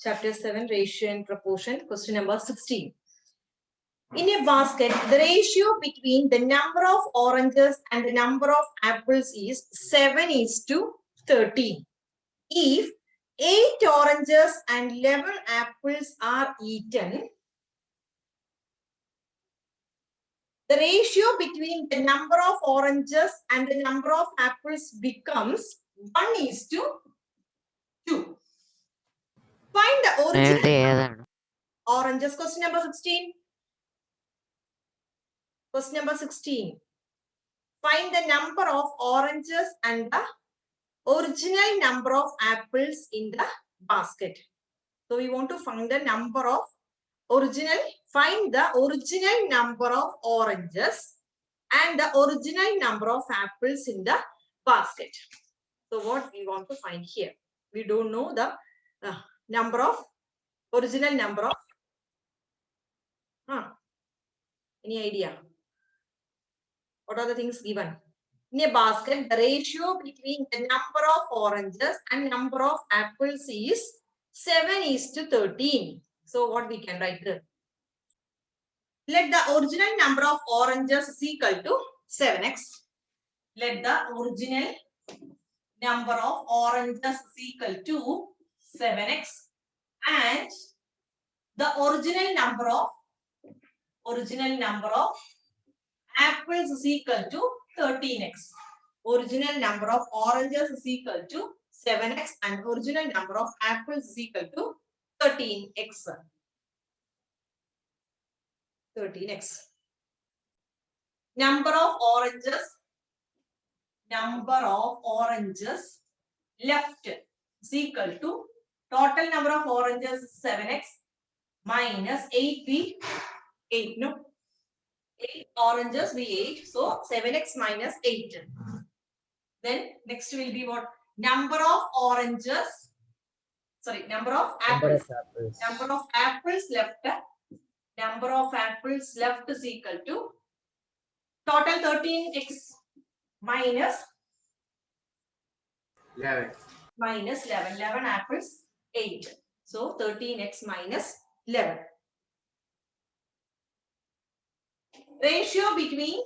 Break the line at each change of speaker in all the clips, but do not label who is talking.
Chapter 7, Ratio and Proportion. Question number 16. In a basket, the ratio between the number of oranges and the number of apples is 7:13. If 8 oranges and 11 apples are eaten, the ratio between the number of oranges and the number of apples becomes 1:2. Find the original oranges. Question number 16. Question number 16. Find the number of oranges and the original number of apples in the basket. So we want to find the number of find the original number of oranges and the original number of apples in the basket. So what we want to find here? We don't know the original number of, any idea? What are the things given? In a basket, the ratio between the number of oranges and number of apples is 7:13. So what we can write there? Let the original number of oranges is equal to 7x. Let the original number of oranges is equal to 7x and the original number of apples is equal to 13x. Original number of oranges is equal to 7x and original number of apples is equal to 13x. 13x. Number of oranges left is equal to total number of oranges is 7x minus 8 no. 8 oranges we ate, so 7x minus 8. Then next will be what? Number of apples. Number of apples left. Number of apples left is equal to total 13x minus 11. 11 apples 8. So 13x minus 11. Ratio between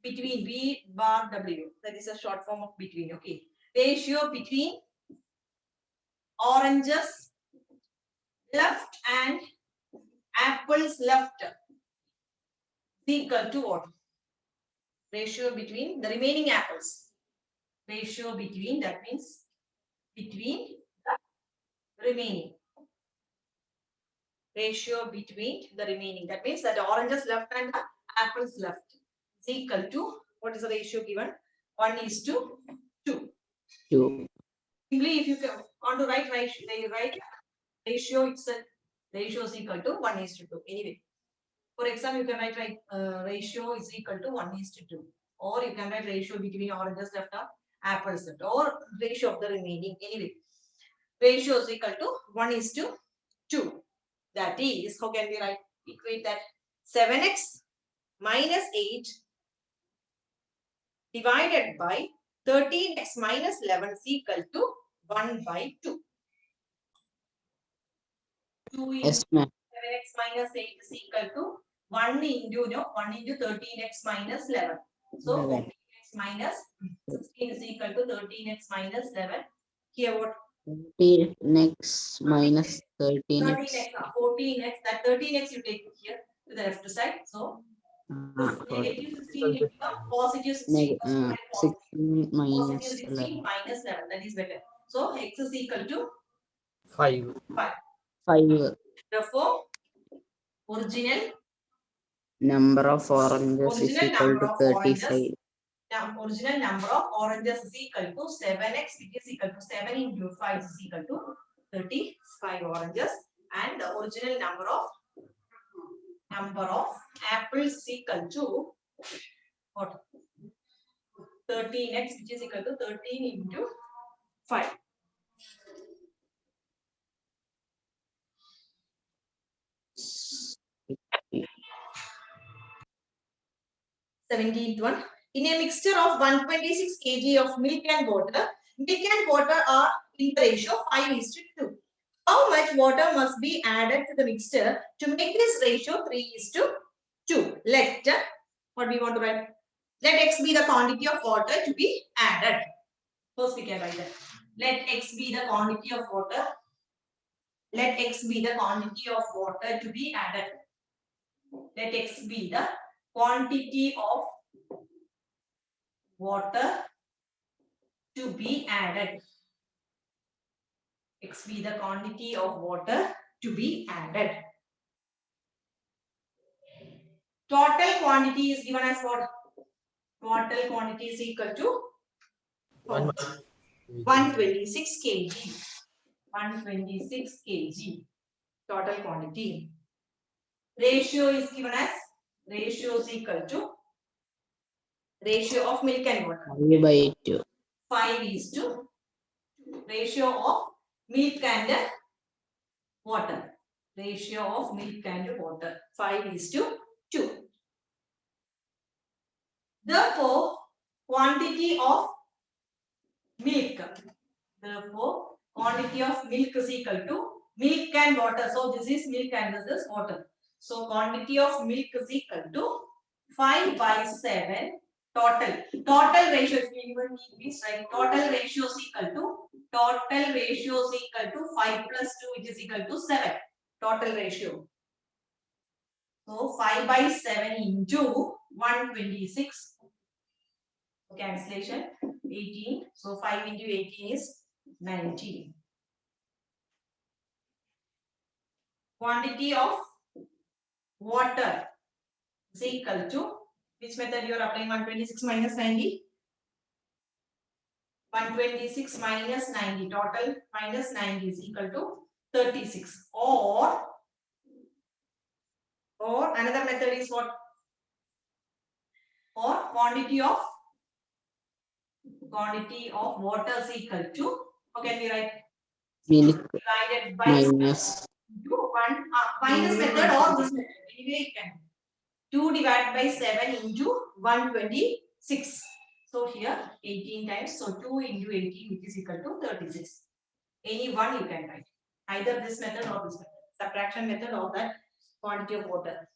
B bar W. That is a short form of between. Okay. Ratio between oranges left and apples left is equal to what? Ratio between the remaining apples. Ratio between, that means between the remaining. Ratio between the remaining. That means that the oranges left and the apples left is equal to, what is the ratio given? 1:2. Simply, if you want to write ratio, it's a ratio is equal to 1:2. Anyway, for example, you can write ratio is equal to 1:2, or you can write ratio between oranges left or apples left, or ratio of the remaining. Anyway, ratio is equal to 1:2. That is, how can we equate that? 7x minus 8 divided by 13x minus 11 is equal to 1/2. 2 into 7x minus 8 is equal to 1 into 13x minus 11. So 14x minus 16 is equal to 13x minus 11. Here what?
14x minus 13x.
14x. That 13x you take here to the left side. So negative 16 will become positive 16.
16 minus
positive 16
11.
minus 11. That is better. So x is equal to
5.
5. Therefore, original
number of oranges is equal to 35.
Original number of oranges is equal to 7x, which is equal to 7 into 5 is equal to 35 oranges, and the original number of apples is equal to what? 13x, which is equal to 13 into 5. Seventeenth one. In a mixture of 126 kg of milk and water are in the ratio 5:2. how much water must be added to the mixture to make this ratio 3:2? Let, what we want to write? Let x be the quantity of water to be added. First we can write that. Let x be the quantity of water. Let x be the quantity of water to be added. Let x be the quantity of water to be added. X be the quantity of water to be added. Total quantity is given as what? Total quantity is equal to 126 kg. 126 kg. Total quantity. Ratio is given as ratio is equal to ratio of milk and water.
5/2.
5:2. Ratio of milk and water. Ratio of milk and water. 5:2. Therefore, quantity of milk. Therefore, quantity of milk is equal to milk and water. So this is milk and this is water. So quantity of milk is equal to 5/7 total. Total ratio is even means right. Total ratio is equal to 5 plus 2, which is equal to 7. Total ratio. So 5/7 into 126. Cancellation 18. So 5 into 18 is 19. Quantity of water is equal to which method you are applying? 126 minus 90. 126 minus 90. Total minus 90 is equal to 36. Or another method is what? Or quantity of water is equal to, how can we write?
Milk
Divided by
minus.
into minus method or this method. Anyway, it can. 2 divided by 7 into 126. So here 18 times. So 2 into 18, which is equal to 36. Any one you can write. Either this method or this method. Subtraction method or that quantity of water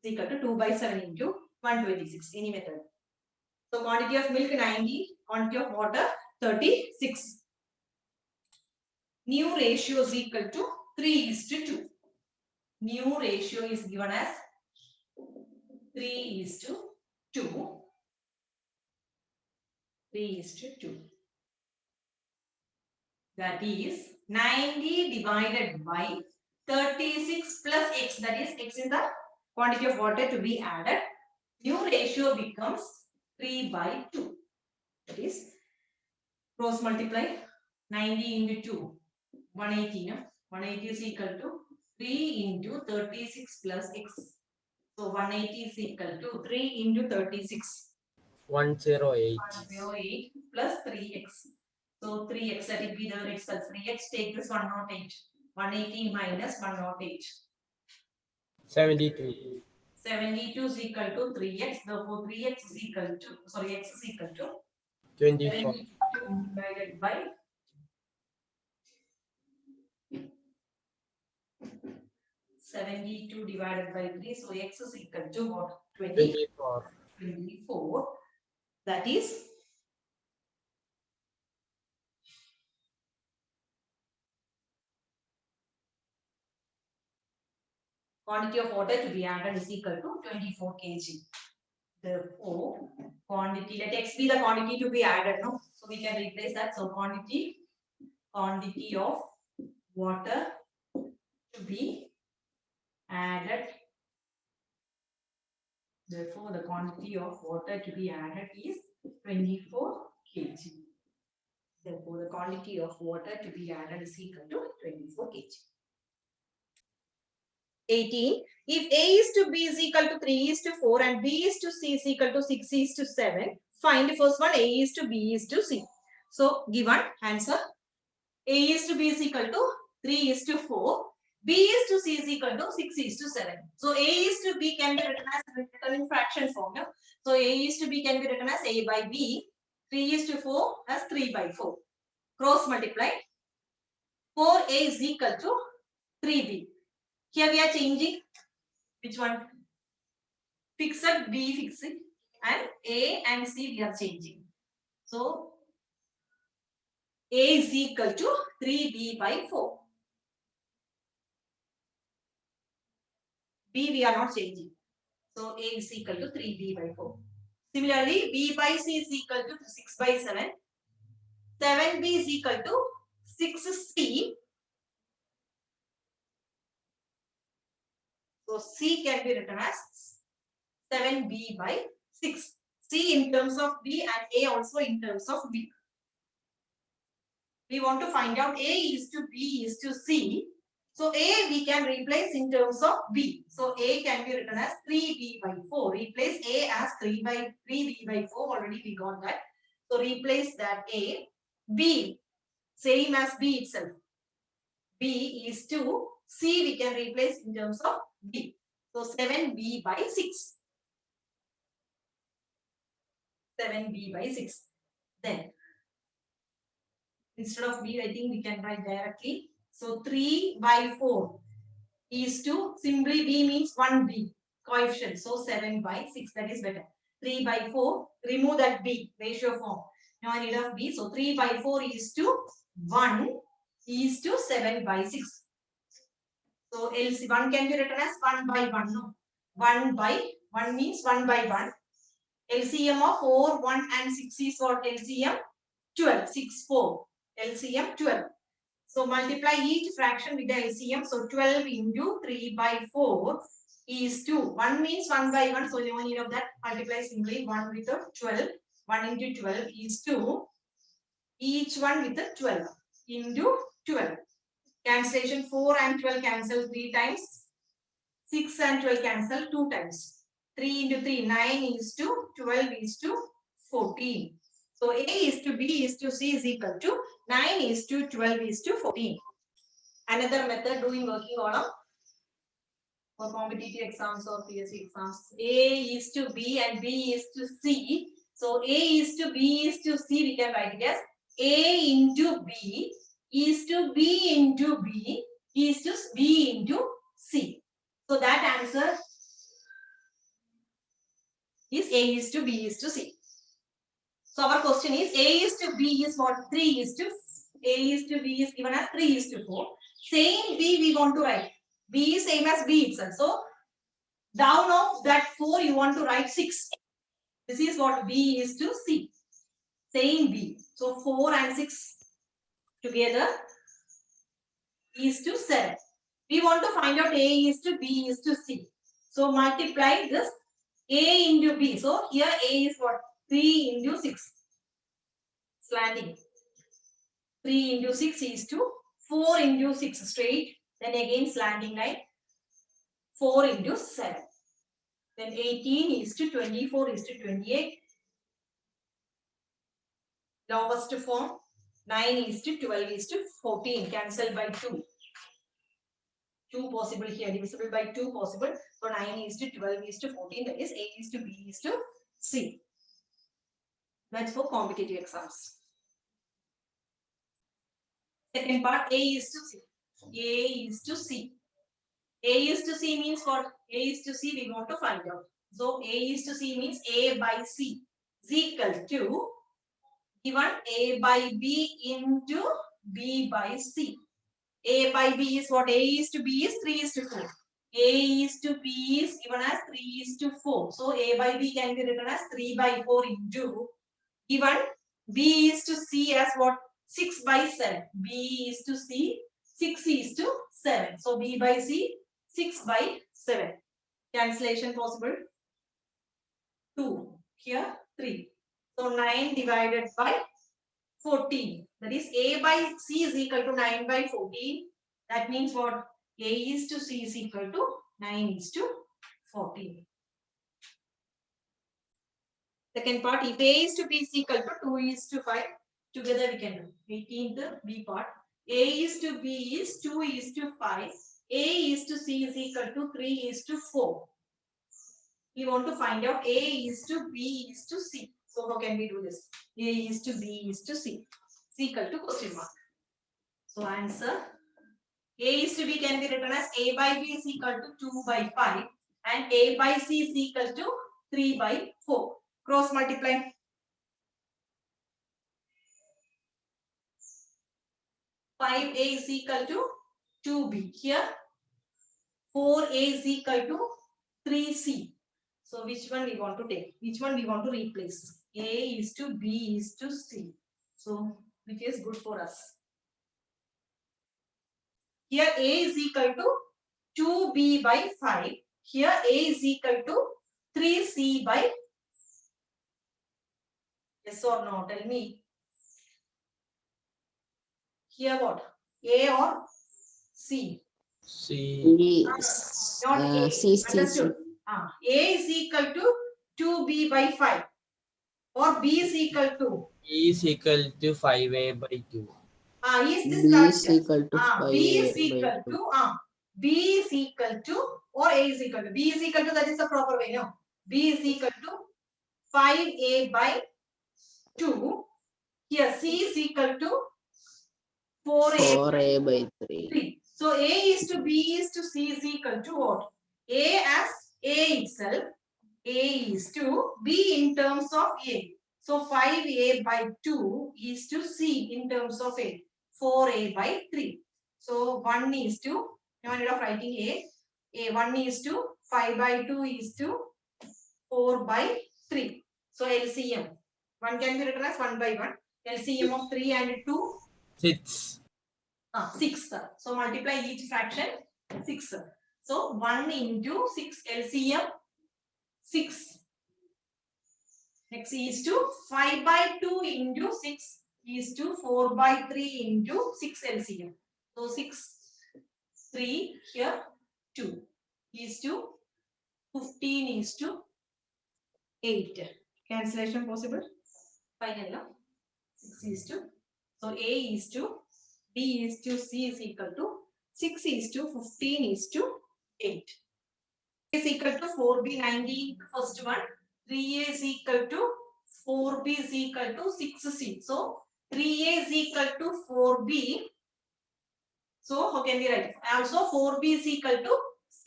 is equal to 2/7 into 126. Any method. So quantity of milk 90, quantity of water 36. New ratio is equal to 3:2. New ratio is given as 3:2. 3:2. That is 90 divided by 36 plus x. That is x is the quantity of water to be added. New ratio becomes 3/2. That is cross multiply 90 into 2. 180. No? 180 is equal to 3 into 36 plus x. So 180 is equal to 3 into 36.
108.
108 plus 3x. So 3x, that will be the x plus 3x. Take this 108. 180 minus 108.
72.
72 is equal to 3x. Therefore, 3x is equal to, sorry, x is equal to
24.
72 divided by 72 divided by 3. So x is equal to what?
24.
24. That is quantity of water to be added is equal to 24 kg. Therefore, quantity, let x be the quantity to be added, no? So we can replace that. So quantity of water to be added. Therefore, the quantity of water to be added is 24 kg. Therefore, the quantity of water to be added is equal to 24 kg. 18. If A is to B is equal to 3:4 and B is to C is equal to 6:7, find the first one A is to B is to C. So, given answer A is to B is equal to 3:4. B is to C is equal to 6:7. So, A is to B can be written in fraction form. No? So, A is to B can be written as A by B. 3:4 as 3/4. Cross multiply. 4A is equal to 3B. Here we are changing which one? Fixed B fixed and A and C we are changing. So A is equal to 3B by 4. B we are not changing. So A is equal to 3B by 4. Similarly, B by C is equal to 6 by 7. 7B is equal to 6C. So C can be written as 7B by 6. C in terms of B and A also in terms of B. We want to find out A is to B is to C. So A we can replace in terms of B. So A can be written as 3B by 4. Replace A as 3B by 4. Already we got that. So replace that A. B same as B itself. B is to C we can replace in terms of B. So 7B by 6. 7B by 6. Then instead of B, I think we can write directly. So 3 by 4 is to simply B means 1B coefficient. So 7 by 6, that is better. 3 by 4, remove that B ratio form. No need of B. So 3 by 4 is to 1 is to 7 by 6. So LC 1 can be written as 1 by 1. No. 1 by 1 means 1 by 1. LCM of 4, 1 and 6 is what? LCM 12. 6, 4. LCM 12. So multiply each fraction with the LCM. So 12 into 3 by 4 is 2. 1 means 1 by 1. So no need of that. Multiply simply 1 with the 12. 1 into 12 is 2. Each one with the 12 into 12. Cancellation 4 and 12 cancel 3 times. 6 and 12 cancel 2 times. 3 into 3, 9 is to 12 is to 14. So A is to B is to C is equal to 9 is to 12 is to 14. Another method doing working column for competitive exams or PSC exams. A is to B and B is to C. So A is to B is to C. We can write it as A into B is to B into B is to B into C. So that answer is A is to B is to C. So our question is A is to B is what? 3 is to A is to B is given as 3 is to 4. Same B we want to write. B is same as B itself. So down of that 4 you want to write 6. This is what B is to C. Same B. So 4 and 6 together is to 7. We want to find out A is to B is to C. So multiply this A into B. So here A is what? 3 into 6. Slanting. 3 into 6 is to 4 into 6 straight. Then again slanting line. 4 into 7. Then 18 is to 24 is to 28. Lowest form. 9 is to 12 is to 14. Cancel by 2. 2 possible here. Divisible by 2 possible. So 9 is to 12 is to 14. That is A is to B is to C. That's for competitive exams. Second part, A is to C. A is to C. A is to C means what? A is to C we want to find out. So A is to C means A by C is equal to given A by B into B by C. A by B is what? A is to B is 3 is to 4. A is to B is given as 3 is to 4. So A by B can be written as 3 by 4 into given B is to C as what? 6 by 7. B is to C 6 is to 7. So B by C 6 by 7. Cancellation possible. 2. Here 3. So 9 divided by 14. That is A by C is equal to 9 by 14. That means what? A is to C is equal to 9 is to 14. Second part, if A is to B is equal to 2 is to 5. Together we can do. 18th B part. A is to B is 2 is to 5. A is to C is equal to 3 is to 4. We want to find out A is to B is to C. So how can we do this? A is to B is to C. C equal to question mark. So answer A is to B can be written as A by B is equal to 2 by 5 and A by C is equal to 3 by 4. Cross multiply. 5A is equal to 2B. Here 4A is equal to 3C. So which one we want to take? Which one we want to replace? A is to B is to C. So which is good for us? Here A is equal to 2B by 5. Here A is equal to 3C by, yes or no? Tell me. Here what? A or C?
C.
Not A.
C, C, C.
Understood? A is equal to 2B by 5 or B is equal to
E is equal to 5A by 2.
Is this
B
correct?
is equal to
B is
5A by
equal
2.
to B is equal to or A is equal to B is equal to, that is the proper way, no? B is equal to 5A by 2. Here C is equal to 4A
4A by 3.
3. So A is to B is to C is equal to what? A as A itself. A is to B in terms of A. So 5A by 2 is to C in terms of A. 4A by 3. So 1 is to, instead of writing A 1 is to 5 by 2 is to 4 by 3. So LCM. 1 can be written as 1 by 1. LCM of 3 and 2.
6.
6. So multiply each fraction 6. So 1 into 6 LCM 6. Next is to 5 by 2 into 6 is to 4 by 3 into 6 LCM. So 6, 3 here 2 is to 15 is to 8. Cancellation possible? Final no? 6 is to, so A is to B is to C is equal to 6 is to 15 is to 8. A is equal to 4B 19, first one. 3A is equal to 4B is equal to 6C. So 3A is equal to 4B. So how can we write? Also 4B is equal to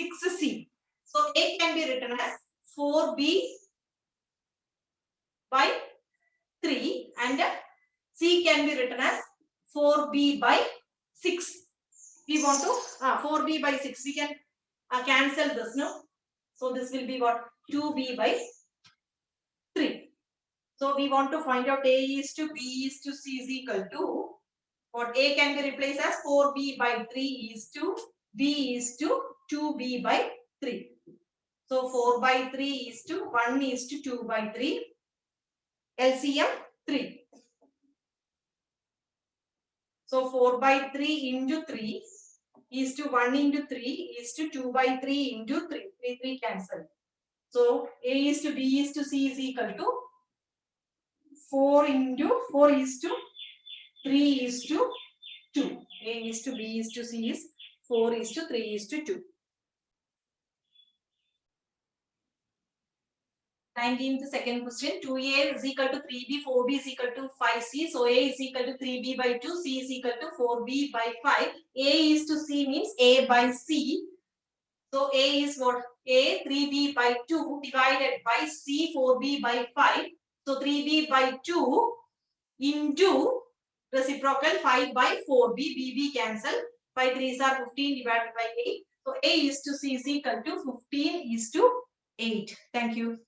6C. So A can be written as 4B by 3 and C can be written as 4B by 6. We want to 4B by 6. We can cancel this, no? So this will be what? 2B by 3. So we want to find out A is to B is to C is equal to what? A can be replaced as 4B by 3 is to B is to 2B by 3. So 4 by 3 is to 1 is to 2 by 3. LCM 3. So 4 by 3 into 3 is to 1 into 3 is to 2 by 3 into 3. 3 cancel. So A is to B is to C is equal to 4 into 4 is to 3 is to 2. A is to B is to C is 4 is to 3 is to 2. 19th second question. 2A is equal to 3B, 4B is equal to 5C. So A is equal to 3B by 2, C is equal to 4B by 5. A is to C means A by C. So A is what? A 3B by 2 divided by C 4B by 5. So 3B by 2 into reciprocal 5 by 4B. BB cancel. 5 3s are 15 divided by 8. So A is to C is equal to 15 is to 8. Thank you.